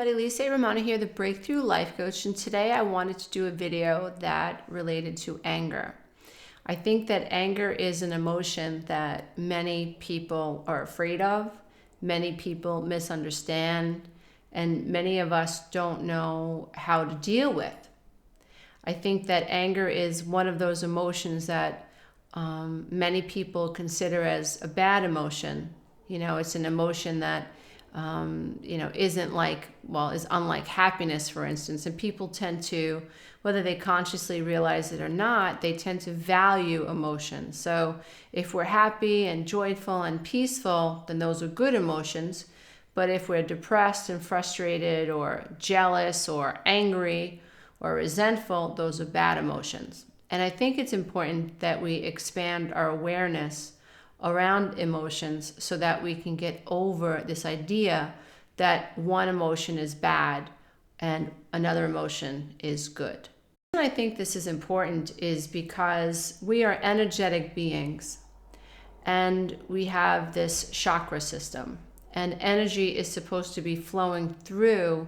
everybody, Lisa Ramona here, the Breakthrough Life Coach, and today I wanted to do a video that related to anger. I think that anger is an emotion that many people are afraid of, many people misunderstand, and many of us don't know how to deal with. I think that anger is one of those emotions that many people consider as a bad emotion. You know, it's an emotion that isn't is unlike happiness, for instance. And people tend to, whether they consciously realize it or not, they tend to value emotions. So if we're happy and joyful and peaceful, then those are good emotions. But if we're depressed and frustrated or jealous or angry or resentful, those are bad emotions. And I think it's important that we expand our awareness around emotions so that we can get over this idea that one emotion is bad and another emotion is good. The reason I think this is important is because we are energetic beings and we have this chakra system, and energy is supposed to be flowing through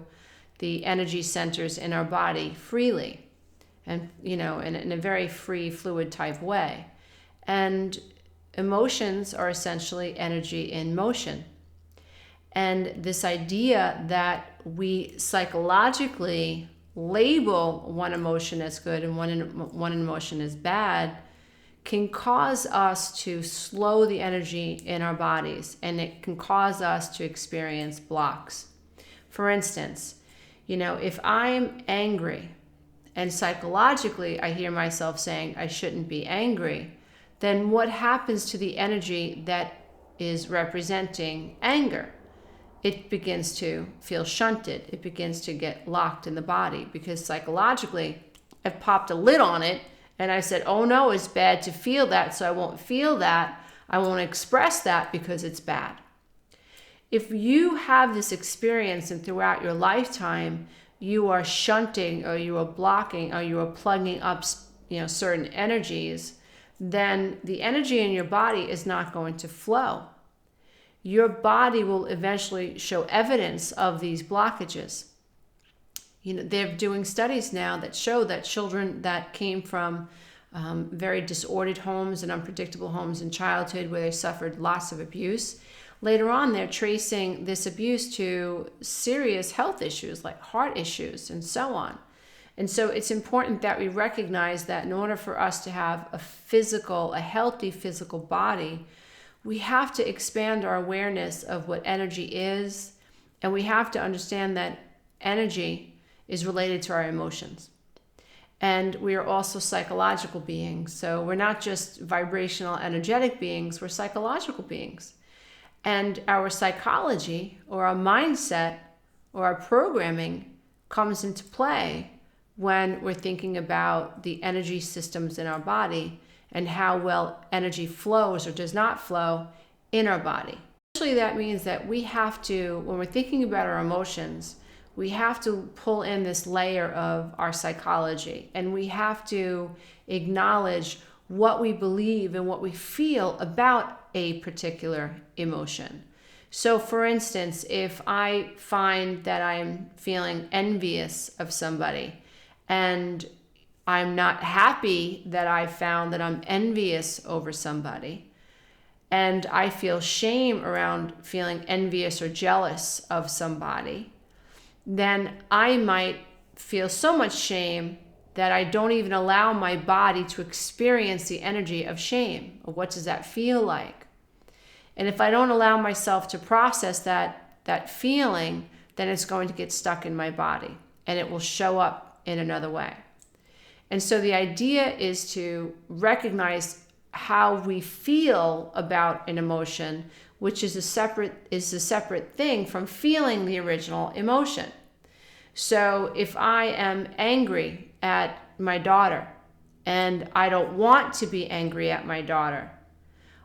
the energy centers in our body freely and in a very free fluid type way. And emotions are essentially energy in motion. And this idea that we psychologically label one emotion as good and one emotion as bad can cause us to slow the energy in our bodies, and it can cause us to experience blocks. For instance, if I'm angry and psychologically I hear myself saying I shouldn't be angry, then what happens to the energy that is representing anger? It begins to feel shunted. It begins to get locked in the body because psychologically I've popped a lid on it and I said, oh no, it's bad to feel that, so I won't feel that. I won't express that because it's bad. If you have this experience and throughout your lifetime you are shunting or you are blocking or you are plugging up certain energies, then the energy in your body is not going to flow. Your body will eventually show evidence of these blockages. They're doing studies now that show that children that came from very disordered homes and unpredictable homes in childhood where they suffered lots of abuse, later on they're tracing this abuse to serious health issues like heart issues and so on. And so it's important that we recognize that in order for us to have a healthy physical body, we have to expand our awareness of what energy is, and we have to understand that energy is related to our emotions. And we are also psychological beings. So we're not just vibrational, energetic beings, we're psychological beings. And our psychology or our mindset or our programming comes into play when we're thinking about the energy systems in our body and how well energy flows or does not flow in our body. Essentially, that means that we have to, when we're thinking about our emotions, we have to pull in this layer of our psychology, and we have to acknowledge what we believe and what we feel about a particular emotion. So for instance, if I find that I'm feeling envious of somebody, and I'm not happy that I found that I'm envious over somebody, and I feel shame around feeling envious or jealous of somebody, then I might feel so much shame that I don't even allow my body to experience the energy of shame. Or what does that feel like? And if I don't allow myself to process that feeling, then it's going to get stuck in my body and it will show up in another way. And so the idea is to recognize how we feel about an emotion, which is a separate thing from feeling the original emotion. So if I am angry at my daughter and I don't want to be angry at my daughter,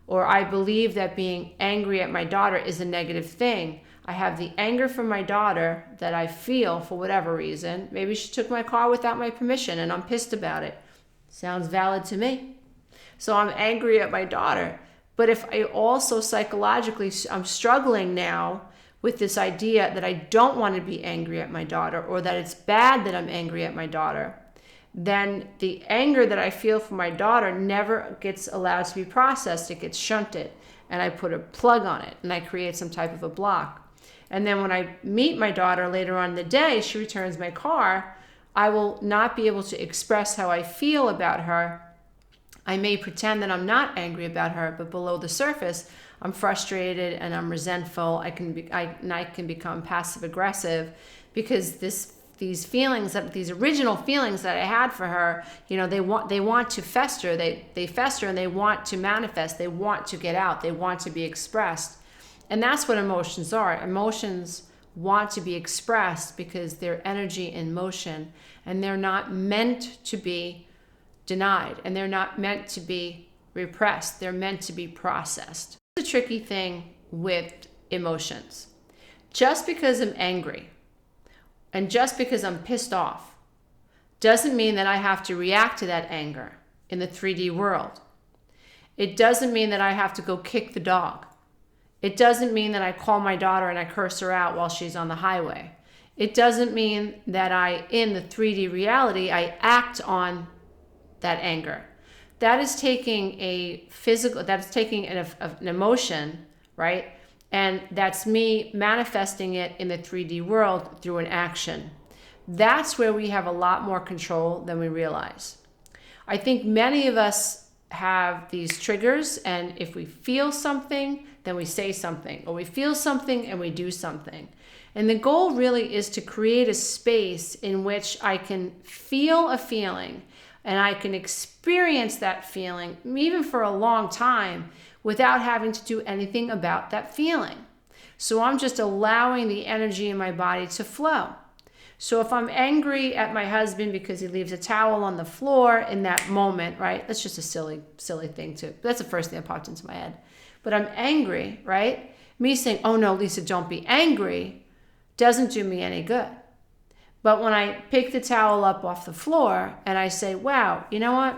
or I believe that being angry at my daughter is a negative thing, I have the anger for my daughter that I feel for whatever reason. Maybe she took my car without my permission and I'm pissed about it. Sounds valid to me. So I'm angry at my daughter. But if I also psychologically, I'm struggling now with this idea that I don't want to be angry at my daughter, or that it's bad that I'm angry at my daughter, then the anger that I feel for my daughter never gets allowed to be processed. It gets shunted, and I put a plug on it, and I create some type of a block. And then when I meet my daughter later on in the day, she returns my car, I will not be able to express how I feel about her. I may pretend that I'm not angry about her, but below the surface, I'm frustrated and I'm resentful. I can become passive aggressive because these feelings, these original feelings that I had for her, they want to fester. They fester and they want to manifest. They want to get out. They want to be expressed. And that's what emotions are. Emotions want to be expressed because they're energy in motion, and they're not meant to be denied, and they're not meant to be repressed. They're meant to be processed. The tricky thing with emotions. Just because I'm angry and just because I'm pissed off doesn't mean that I have to react to that anger in the 3D world. It doesn't mean that I have to go kick the dog. It doesn't mean that I call my daughter and I curse her out while she's on the highway. It doesn't mean that in the 3D reality, I act on that anger. That is taking an emotion, right? And that's me manifesting it in the 3D world through an action. That's where we have a lot more control than we realize. I think many of us have these triggers, and if we feel something, then we say something, or we feel something and we do something. And the goal really is to create a space in which I can feel a feeling and I can experience that feeling, even for a long time, without having to do anything about that feeling. So I'm just allowing the energy in my body to flow. So if I'm angry at my husband because he leaves a towel on the floor in that moment, right? That's just a silly thing too. That's the first thing that popped into my head. But I'm angry, right? Me saying, oh no, Lisa, don't be angry, doesn't do me any good. But when I pick the towel up off the floor and I say, wow, you know what?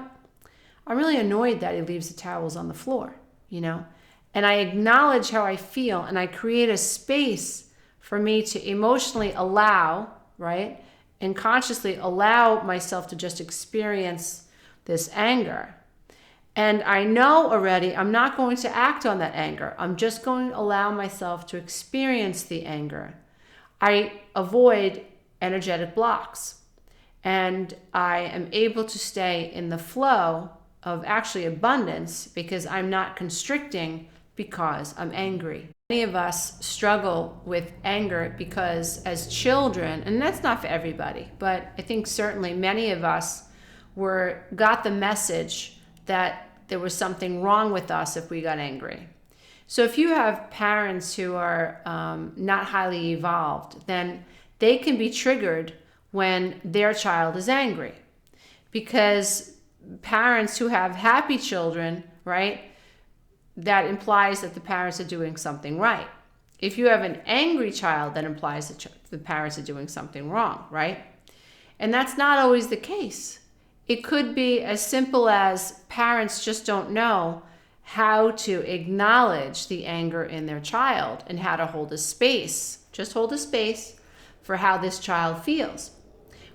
I'm really annoyed that he leaves the towels on the floor, And I acknowledge how I feel, and I create a space for me to emotionally allow, right? And consciously allow myself to just experience this anger. And I know already I'm not going to act on that anger. I'm just going to allow myself to experience the anger. I avoid energetic blocks, and I am able to stay in the flow of actually abundance because I'm not constricting because I'm angry. Many of us struggle with anger because as children, and that's not for everybody, but I think certainly many of us got the message that there was something wrong with us if we got angry. So if you have parents who are not highly evolved, then they can be triggered when their child is angry. Because parents who have happy children, right, that implies that the parents are doing something right. If you have an angry child, that implies that the parents are doing something wrong, right? And that's not always the case. It could be as simple as parents just don't know how to acknowledge the anger in their child and how to hold a space. Just hold a space for how this child feels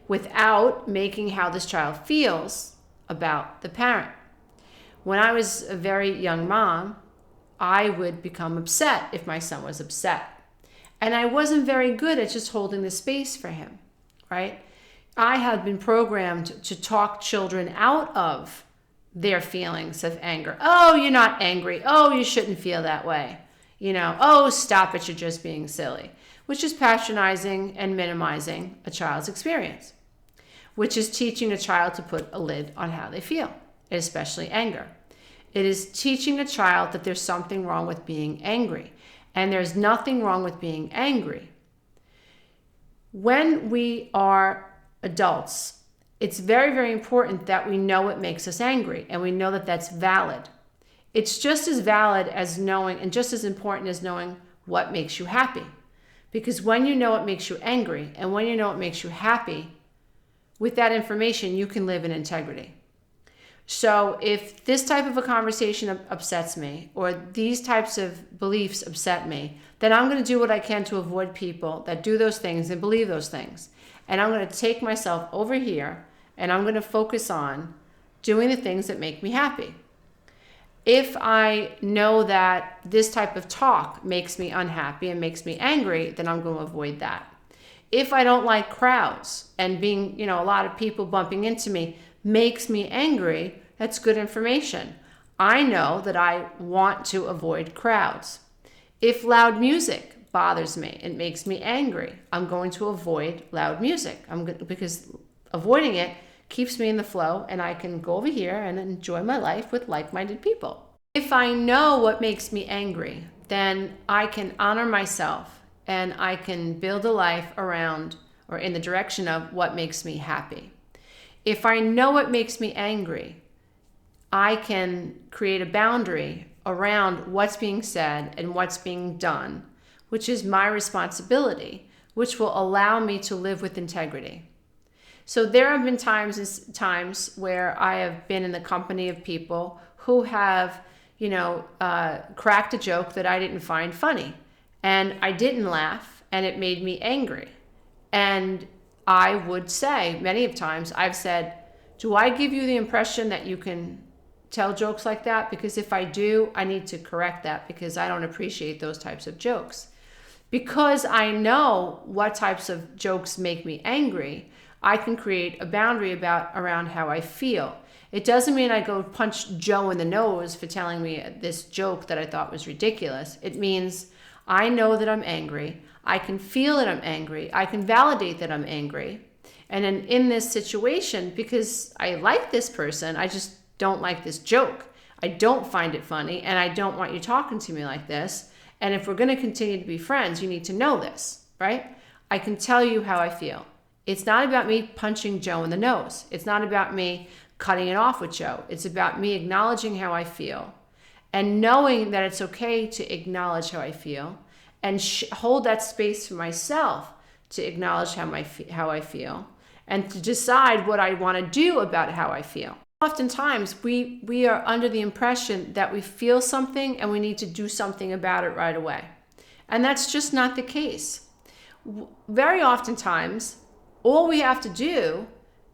without making how this child feels about the parent. When I was a very young mom, I would become upset if my son was upset. And I wasn't very good at just holding the space for him, right? I had been programmed to talk children out of their feelings of anger. Oh, you're not angry. Oh, you shouldn't feel that way. Oh, stop it, you're just being silly. Which is patronizing and minimizing a child's experience, which is teaching a child to put a lid on how they feel, especially anger. It is teaching a child that there's something wrong with being angry, and there's nothing wrong with being angry. When we are adults, it's very, very important that we know what makes us angry, and we know that that's valid. It's just as valid as knowing, and just as important as knowing what makes you happy. Because when you know what makes you angry, and when you know what makes you happy, with that information, you can live in integrity. So if this type of a conversation upsets me, or these types of beliefs upset me, then I'm going to do what I can to avoid people that do those things and believe those things. And I'm going to take myself over here and I'm going to focus on doing the things that make me happy. If I know that this type of talk makes me unhappy and makes me angry, then I'm going to avoid that. If I don't like crowds and being, a lot of people bumping into me makes me angry, that's good information. I know that I want to avoid crowds. If loud music bothers me, it makes me angry, I'm going to avoid loud music. Because avoiding it keeps me in the flow and I can go over here and enjoy my life with like-minded people. If I know what makes me angry, then I can honor myself and I can build a life around or in the direction of what makes me happy. If I know what makes me angry, I can create a boundary around what's being said and what's being done, which is my responsibility, which will allow me to live with integrity. So there have been times where I have been in the company of people who have, cracked a joke that I didn't find funny. And I didn't laugh, and it made me angry. And I would say, many of times, I've said, do I give you the impression that you can tell jokes like that? Because if I do, I need to correct that because I don't appreciate those types of jokes. Because I know what types of jokes make me angry, I can create a boundary around how I feel. It doesn't mean I go punch Joe in the nose for telling me this joke that I thought was ridiculous. It means I know that I'm angry. I can feel that I'm angry. I can validate that I'm angry. And in this situation, because I like this person, I just don't like this joke. I don't find it funny, and I don't want you talking to me like this. And if we're going to continue to be friends, you need to know this, right? I can tell you how I feel. It's not about me punching Joe in the nose. It's not about me cutting it off with Joe. It's about me acknowledging how I feel and knowing that it's okay to acknowledge how I feel and hold that space for myself to acknowledge how I feel and to decide what I want to do about how I feel. Oftentimes, we are under the impression that we feel something and we need to do something about it right away. And that's just not the case. Very oftentimes, all we have to do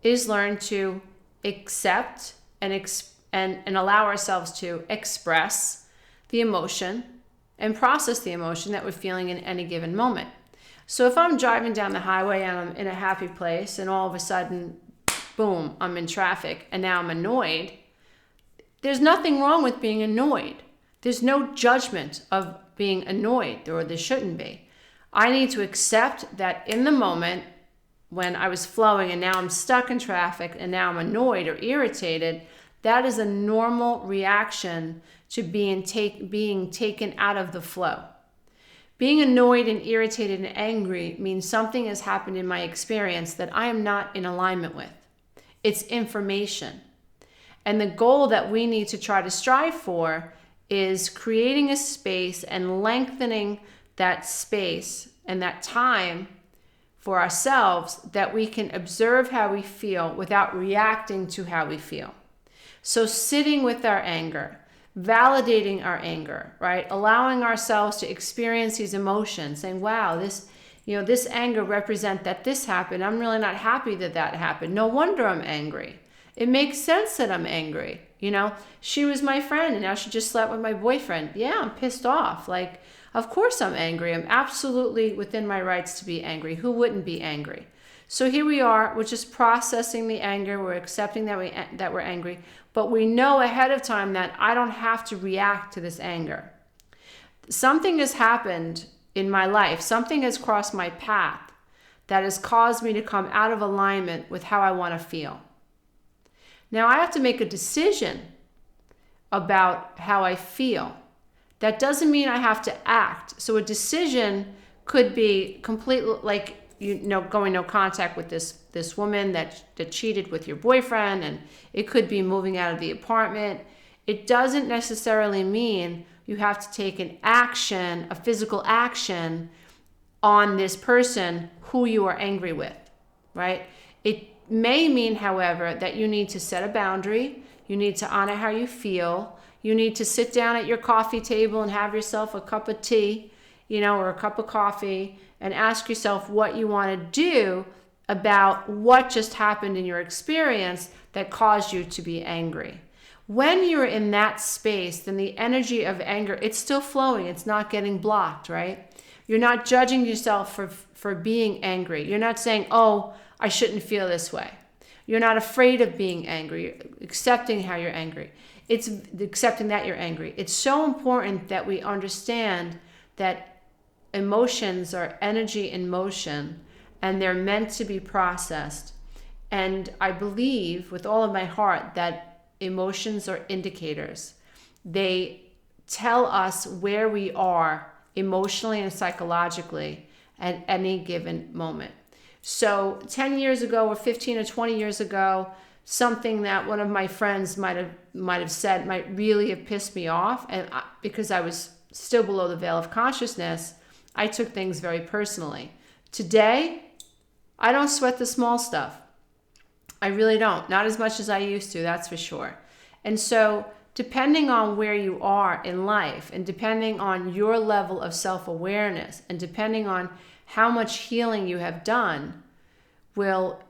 is learn to accept and allow ourselves to express the emotion and process the emotion that we're feeling in any given moment. So if I'm driving down the highway and I'm in a happy place and all of a sudden, boom, I'm in traffic and now I'm annoyed, there's nothing wrong with being annoyed. There's no judgment of being annoyed, or there shouldn't be. I need to accept that in the moment when I was flowing and now I'm stuck in traffic and now I'm annoyed or irritated, that is a normal reaction to being taken out of the flow. Being annoyed and irritated and angry means something has happened in my experience that I am not in alignment with. It's information. And the goal that we need to try to strive for is creating a space and lengthening that space and that time for ourselves that we can observe how we feel without reacting to how we feel. So sitting with our anger, validating our anger, right? Allowing ourselves to experience these emotions, saying, wow, this anger represents that this happened. I'm really not happy that happened. No wonder I'm angry. It makes sense that I'm angry. She was my friend and now she just slept with my boyfriend. Yeah, I'm pissed off. Of course I'm angry. I'm absolutely within my rights to be angry. Who wouldn't be angry? So here we are, we're just processing the anger. We're accepting that we're angry, but we know ahead of time that I don't have to react to this anger. Something has happened in my life. Something has crossed my path that has caused me to come out of alignment with how I want to feel. Now I have to make a decision about how I feel. That doesn't mean I have to act. So a decision could be completely going no contact with this woman that cheated with your boyfriend, and it could be moving out of the apartment. It doesn't necessarily mean you have to take an action, a physical action on this person who you are angry with, right? It may mean, however, that you need to set a boundary. You need to honor how you feel. You need to sit down at your coffee table and have yourself a cup of tea, or a cup of coffee, and ask yourself what you want to do about what just happened in your experience that caused you to be angry. When you're in that space, then the energy of anger, it's still flowing. It's not getting blocked, right? You're not judging yourself for being angry. You're not saying, oh, I shouldn't feel this way. You're not afraid of being angry. You're accepting how you're angry. It's accepting that you're angry. It's so important that we understand that emotions are energy in motion, and they're meant to be processed. And I believe with all of my heart that emotions are indicators. They tell us where we are emotionally and psychologically at any given moment. So 10 years ago or 15 or 20 years ago, something that one of my friends might have said might really have pissed me off, and because I was still below the veil of consciousness, I took things very personally. Today, I don't sweat the small stuff. I really don't. Not as much as I used to, that's for sure. And so depending on where you are in life, and depending on your level of self-awareness, and depending on how much healing you have done,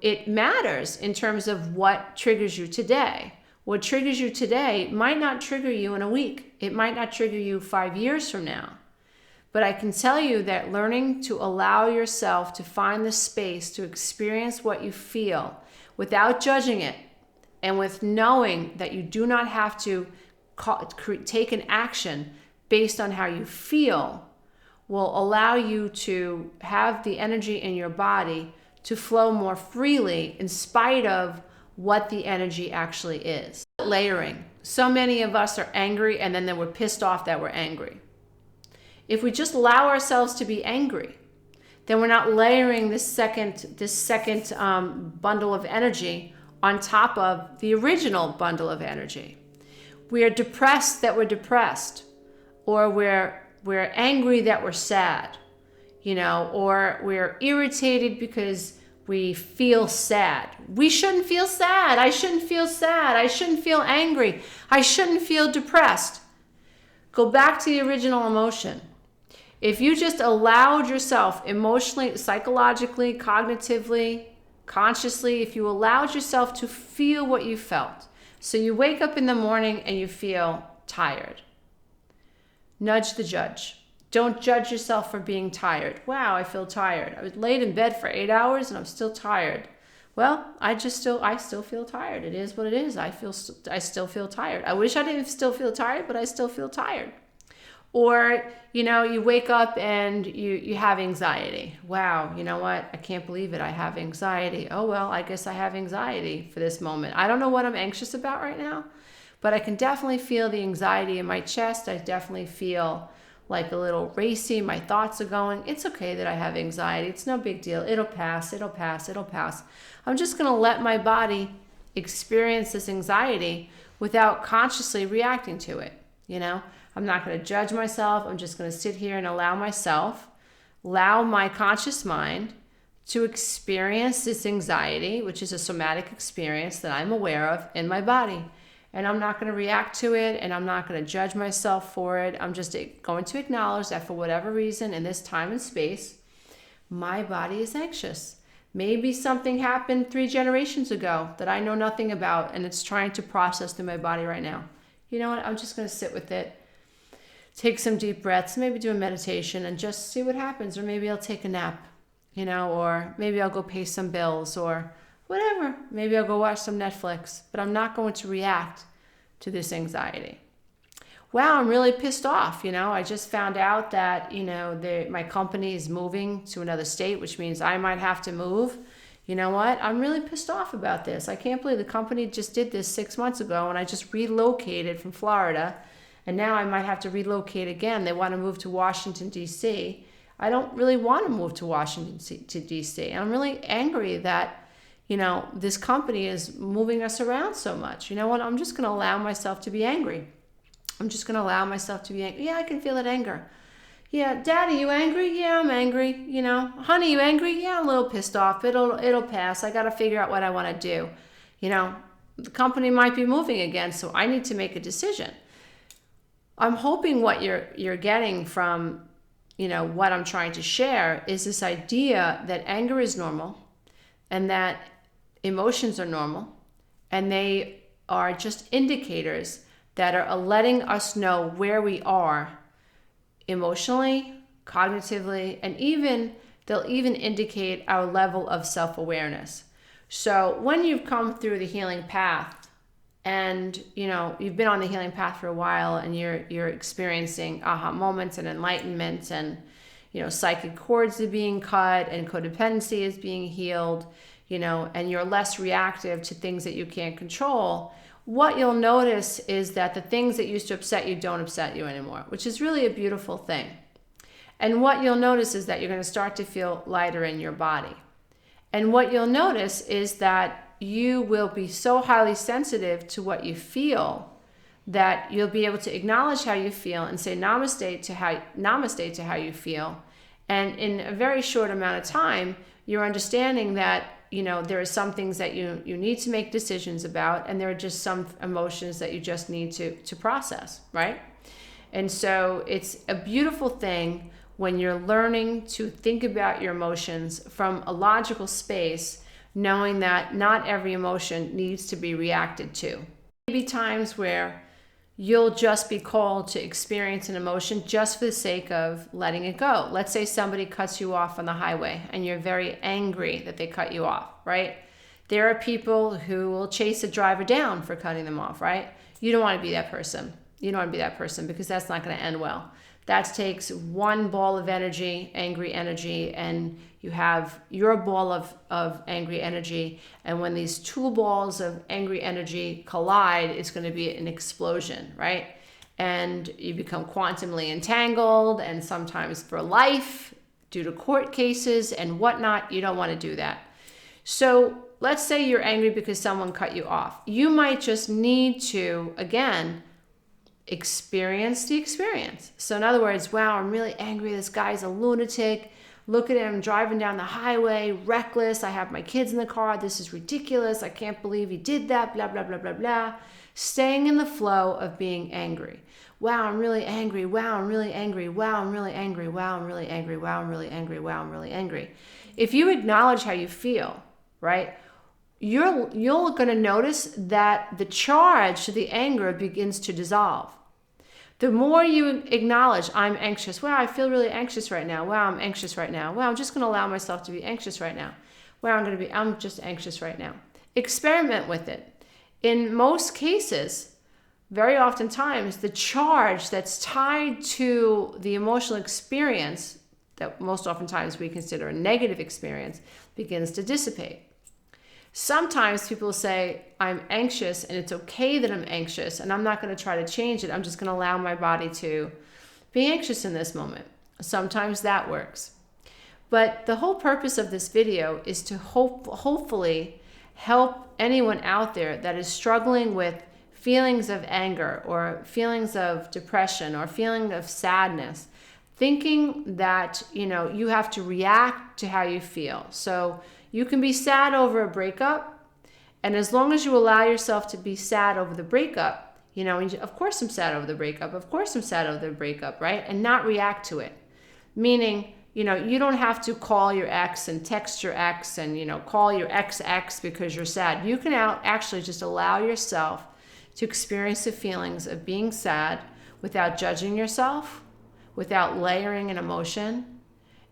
it matters in terms of what triggers you today. What triggers you today might not trigger you in a week. It might not trigger you 5 years from now. But I can tell you that learning to allow yourself to find the space to experience what you feel without judging it, and with knowing that you do not have to take an action based on how you feel, will allow you to have the energy in your body to flow more freely in spite of what the energy actually is. Layering. So many of us are angry, and then we're pissed off that we're angry. If we just allow ourselves to be angry, then we're not layering this second bundle of energy on top of the original bundle of energy. We are depressed that we're depressed, or we're angry that we're sad, or we're irritated because we feel sad. We shouldn't feel sad. I shouldn't feel sad. I shouldn't feel angry. I shouldn't feel depressed. Go back to the original emotion. If you just allowed yourself emotionally, psychologically, cognitively, consciously, if you allowed yourself to feel what you felt. So you wake up in the morning and you feel tired. Nudge the judge. Don't judge yourself for being tired. Wow, I feel tired. I was laid in bed for 8 hours and I'm still tired. Well, I still feel tired. It is what it is. I still feel tired. I wish I didn't still feel tired, but I still feel tired. Or, you wake up and you have anxiety. Wow, you know what? I can't believe it. I have anxiety. Oh, well, I guess I have anxiety for this moment. I don't know what I'm anxious about right now, but I can definitely feel the anxiety in my chest. I definitely feel like a little racy. My thoughts are going. It's okay that I have anxiety. It's no big deal. It'll pass. It'll pass. It'll pass. I'm just going to let my body experience this anxiety without consciously reacting to it, I'm not going to judge myself. I'm just going to sit here and allow my conscious mind to experience this anxiety, which is a somatic experience that I'm aware of in my body. And I'm not going to react to it, and I'm not going to judge myself for it. I'm just going to acknowledge that for whatever reason in this time and space, my body is anxious. Maybe something happened 3 generations ago that I know nothing about, and it's trying to process through my body right now. You know what? I'm just going to sit with it. Take some deep breaths, maybe do a meditation and just see what happens. Or maybe I'll take a nap, or maybe I'll go pay some bills or whatever. Maybe I'll go watch some Netflix, but I'm not going to react to this anxiety. Wow, I'm really pissed off. I just found out that, my company is moving to another state, which means I might have to move. You know what? I'm really pissed off about this. I can't believe the company just did this 6 months ago, and I just relocated from Florida. And now I might have to relocate again. They want to move to Washington, D.C. I don't really want to move to Washington, D.C. I'm really angry that, this company is moving us around so much. You know what? I'm just going to allow myself to be angry. I'm just going to allow myself to be angry. Yeah, I can feel that anger. Yeah, Daddy, you angry? Yeah, I'm angry. Honey, you angry? Yeah, I'm a little pissed off. It'll pass. I got to figure out what I want to do. the company might be moving again, so I need to make a decision. I'm hoping what you're getting from, what I'm trying to share is this idea that anger is normal and that emotions are normal, and they are just indicators that are letting us know where we are emotionally, cognitively, and they'll even indicate our level of self-awareness. So when you've come through the healing path and you've been on the healing path for a while and you're experiencing aha moments and enlightenment, and psychic cords are being cut and codependency is being healed, and you're less reactive to things that you can't control, what you'll notice is that the things that used to upset you don't upset you anymore, which is really a beautiful thing. And what you'll notice is that you're going to start to feel lighter in your body. And what you'll notice is that you will be so highly sensitive to what you feel that you'll be able to acknowledge how you feel and say namaste to how you feel. And in a very short amount of time, you're understanding that there are some things that you need to make decisions about, and there are just some emotions that you just need to process, right? And so it's a beautiful thing when you're learning to think about your emotions from a logical space, knowing that not every emotion needs to be reacted to. There may be times where you'll just be called to experience an emotion just for the sake of letting it go. Let's say somebody cuts you off on the highway and you're very angry that they cut you off, right? There are people who will chase a driver down for cutting them off, right? You don't want to be that person. You don't want to be that person, because that's not going to end well. That takes one ball of energy, angry energy, and you have your ball of angry energy. And when these two balls of angry energy collide, it's going to be an explosion, right? And you become quantumly entangled, and sometimes for life due to court cases and whatnot. You don't want to do that. So let's say you're angry because someone cut you off. You might just need to, again, experience the experience. So in other words, wow, I'm really angry. This guy's a lunatic. Look at him driving down the highway, reckless. I have my kids in the car. This is ridiculous. I can't believe he did that, blah, blah, blah, blah, blah. Staying in the flow of being angry. Wow, I'm really angry. Wow, I'm really angry. Wow, I'm really angry. Wow, I'm really angry. Wow, I'm really angry. Wow, I'm really angry. If you acknowledge how you feel, right, you're going to notice that the charge to the anger begins to dissolve. The more you acknowledge, I'm anxious. Wow, I feel really anxious right now. Wow, I'm anxious right now. Wow, I'm just going to allow myself to be anxious right now. Wow, I'm just anxious right now. Experiment with it. In most cases, very oftentimes, the charge that's tied to the emotional experience that most oftentimes we consider a negative experience begins to dissipate. Sometimes people say, I'm anxious and it's okay that I'm anxious and I'm not going to try to change it. I'm just going to allow my body to be anxious in this moment. Sometimes that works. But the whole purpose of this video is to hopefully help anyone out there that is struggling with feelings of anger or feelings of depression or feeling of sadness, thinking that, you have to react to how you feel. So you can be sad over a breakup, and as long as you allow yourself to be sad over the breakup, of course I'm sad over the breakup, of course I'm sad over the breakup, right? And not react to it. Meaning, you don't have to call your ex and text your ex and, call your ex because you're sad. You can actually just allow yourself to experience the feelings of being sad without judging yourself, without layering an emotion,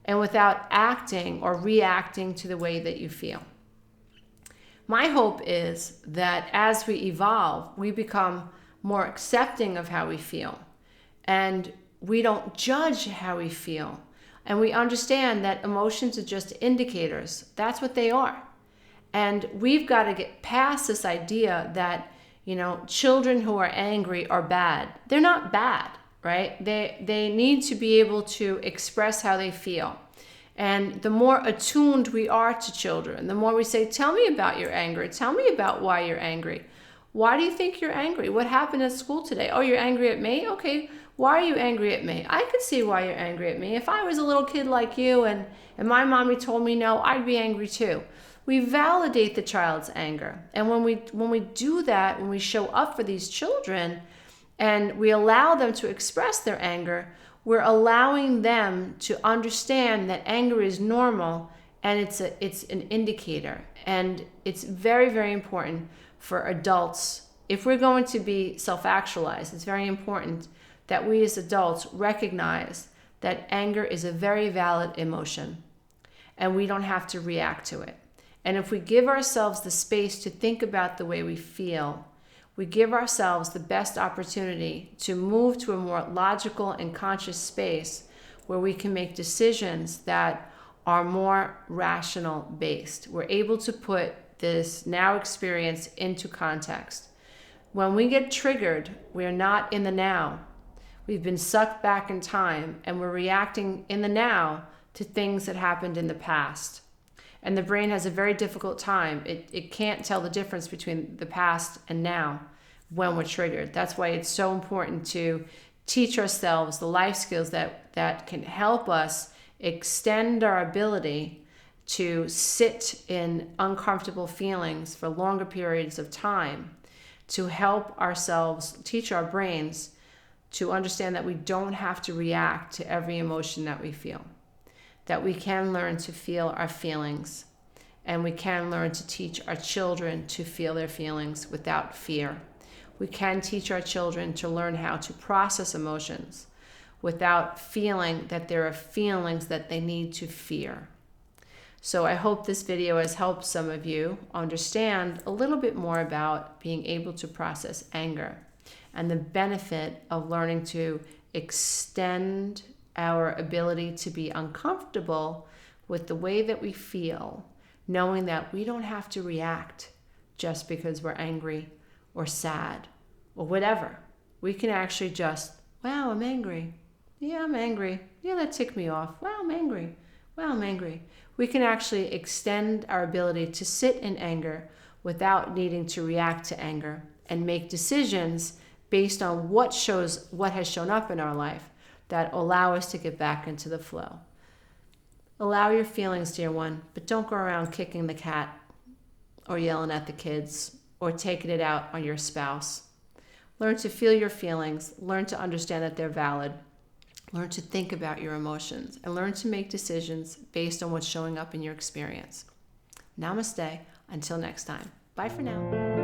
and without acting or reacting to the way that you feel. My hope is that as we evolve, we become more accepting of how we feel, and we don't judge how we feel, and we understand that emotions are just indicators. That's what they are. And we've got to get past this idea that, children who are angry are bad. They're not bad. Right? They need to be able to express how they feel. And the more attuned we are to children, the more we say, tell me about your anger. Tell me about why you're angry. Why do you think you're angry? What happened at school today? Oh, you're angry at me? Okay, why are you angry at me? I could see why you're angry at me. If I was a little kid like you and my mommy told me no, I'd be angry too. we validate the child's anger. And when we do that, when we show up for these children and we allow them to express their anger, we're allowing them to understand that anger is normal and it's an indicator. And it's very, very important for adults. If we're going to be self-actualized, it's very important that we as adults recognize that anger is a very valid emotion and we don't have to react to it. And if we give ourselves the space to think about the way we feel, we give ourselves the best opportunity to move to a more logical and conscious space where we can make decisions that are more rational based. We're able to put this now experience into context. When we get triggered, we're not in the now. We've been sucked back in time and we're reacting in the now to things that happened in the past. And the brain has a very difficult time. It can't tell the difference between the past and now when we're triggered. That's why it's so important to teach ourselves the life skills that can help us extend our ability to sit in uncomfortable feelings for longer periods of time, to help ourselves teach our brains to understand that we don't have to react to every emotion that we feel, that we can learn to feel our feelings, and we can learn to teach our children to feel their feelings without fear. We can teach our children to learn how to process emotions without feeling that there are feelings that they need to fear. So I hope this video has helped some of you understand a little bit more about being able to process anger and the benefit of learning to extend our ability to be uncomfortable with the way that we feel, knowing that we don't have to react just because we're angry or sad or whatever. We can actually just, wow, I'm angry. Yeah, I'm angry. Yeah, that ticked me off. Wow, I'm angry. Wow, I'm angry. We can actually extend our ability to sit in anger without needing to react to anger and make decisions based on what has shown up in our life that allow us to get back into the flow. Allow your feelings, dear one, but don't go around kicking the cat or yelling at the kids or taking it out on your spouse. Learn to feel your feelings. Learn to understand that they're valid. Learn to think about your emotions and learn to make decisions based on what's showing up in your experience. Namaste. Until next time. Bye for now.